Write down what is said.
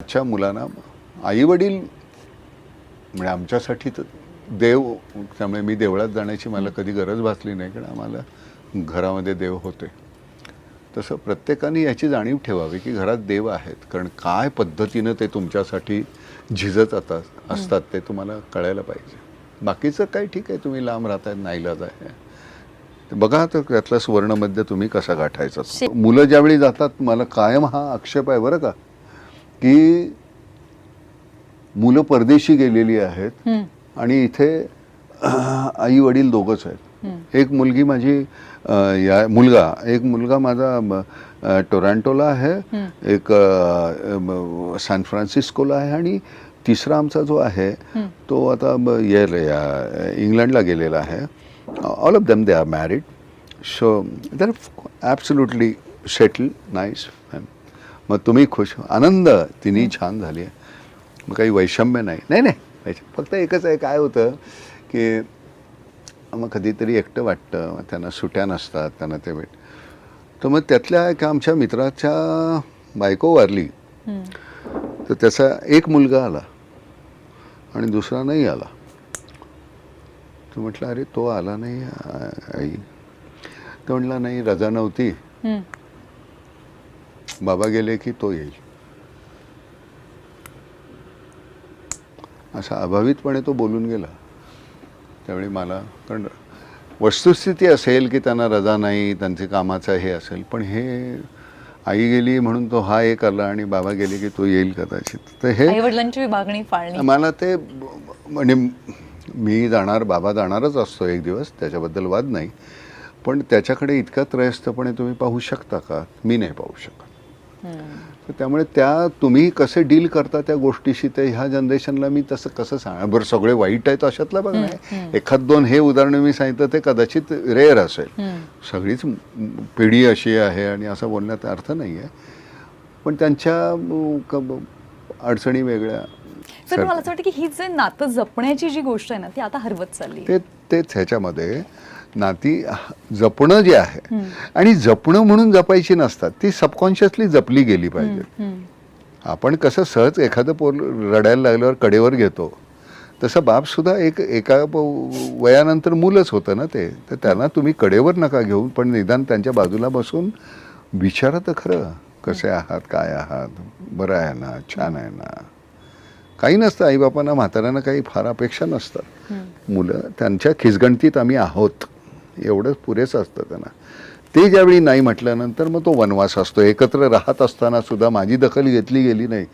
च्या मुलांना आई वडील म्हणजे आमच्यासाठी तर देव, त्यामुळे मी देवळात जाण्याची मला कधी गरज भासली नाही, कारण आम्हाला घरामध्ये देव होते. तसं प्रत्येकाने याची जाणीव ठेवावी की घरात देव आहेत, कारण काय पद्धतीनं ते तुमच्यासाठी झिजत असतात ते तुम्हाला कळायला पाहिजे. बाकीचं काय ठीक आहे, तुम्ही लांब राहताय, नाईलाज आहे, बघा तर त्यातला सुवर्णमध्य तुम्ही कसा गाठायचा. मुलं ज्यावेळी जातात, मला कायम हा आक्षेप आहे बरं का, की मुलं परदेशी गेलेली आहेत आणि इथे आई वडील दोघंच आहेत. एक मुलगी माझी एक मुलगा माझा टोरंटोला आहे, एक सॅन फ्रान्सिस्कोला आहे, आणि तिसरा आमचा जो आहे तो आता इंग्लंडला गेलेला आहे. All of them they are married, so they are absolutely settle, nice. मग तुम्ही खुश, आनंद, तिन्ही छान झाली आहे, मग काही वैषम्य नाही. फक्त एकच आहे, काय होतं की मग कधीतरी एकटं वाटतं, त्यांना सुट्या नसतात, त्यांना ते भेट. तर मग त्यातल्या एका आमच्या मित्राच्या बायको वारली, तर त्याचा एक मुलगा आला आणि दुसरा नाही आला. तर म्हटलं अरे तो आला नाही आई. तर म्हटलं नाही, रजा नव्हती, बाबा गेले की तो येईल. असा अभावितपणे तो बोलून गेला. त्यावेळी मला, कारण वस्तुस्थिती असेल की त्यांना रजा नाही, त्यांचे कामाचं हे असेल, पण हे आई गेली म्हणून तो हा एक आला आणि बाबा गेले की तो येईल कदाचित. तर हे आई-वडिलांची विभागणी फाळणी, मला ते म्हणजे मी जाणार, बाबा जाणारच असतो एक दिवस, त्याच्याबद्दल वाद नाही, पण त्याच्याकडे इतका त्रयस्थपणे तुम्ही पाहू शकता का? मी नाही पाहू शकत. तर त्यामुळे तुम्ही कसे डील करता त्या गोष्टीशी, ते ह्या जनरेशनला मी तसं कसं सांगा बरं. सगळे वाईट आहेत अशातला बघ नाही, एखाद दोन हे उदाहरण मी सांगितलं ते कदाचित रेअर असेल. सगळीच पिढी अशी आहे आणि असं बोलण्यात अर्थ नाही आहे, पण त्यांच्या अडचणी वेगळ्या. सर, मला असं वाटतं की ही जे नातं जपण्याची जी गोष्ट आहे ना, ती आता हरवत चालली. तेच ह्याच्यामध्ये नाती जपणं जे आहे, आणि जपणं म्हणून जपायची नसतात, ती सबकॉन्शियसली जपली गेली पाहिजे. आपण कसं सहज एखादं पोर रडायला लागल्यावर कडेवर घेतो, तसं बाप सुद्धा एका वयानंतर मूलच होतं ना ते. तर त्यांना तुम्ही कडेवर नका घेऊन, पण निदान त्यांच्या बाजूला बसून विचारा तर खरं, कसे आहात, काय आहात, बरं आहे ना, छान आहे ना. काही नसतं, आईबापांना, म्हाताऱ्यांना काही फार अपेक्षा नसतात. मुलं त्यांच्या खिसगणतीत आम्ही आहोत एवढंच पुरेसं असतं त्यांना. ते ज्यावेळी नाही म्हटल्यानंतर मग तो वनवास असतो. एकत्र राहत असताना सुद्धा माझी दखल घेतली गेली नाही.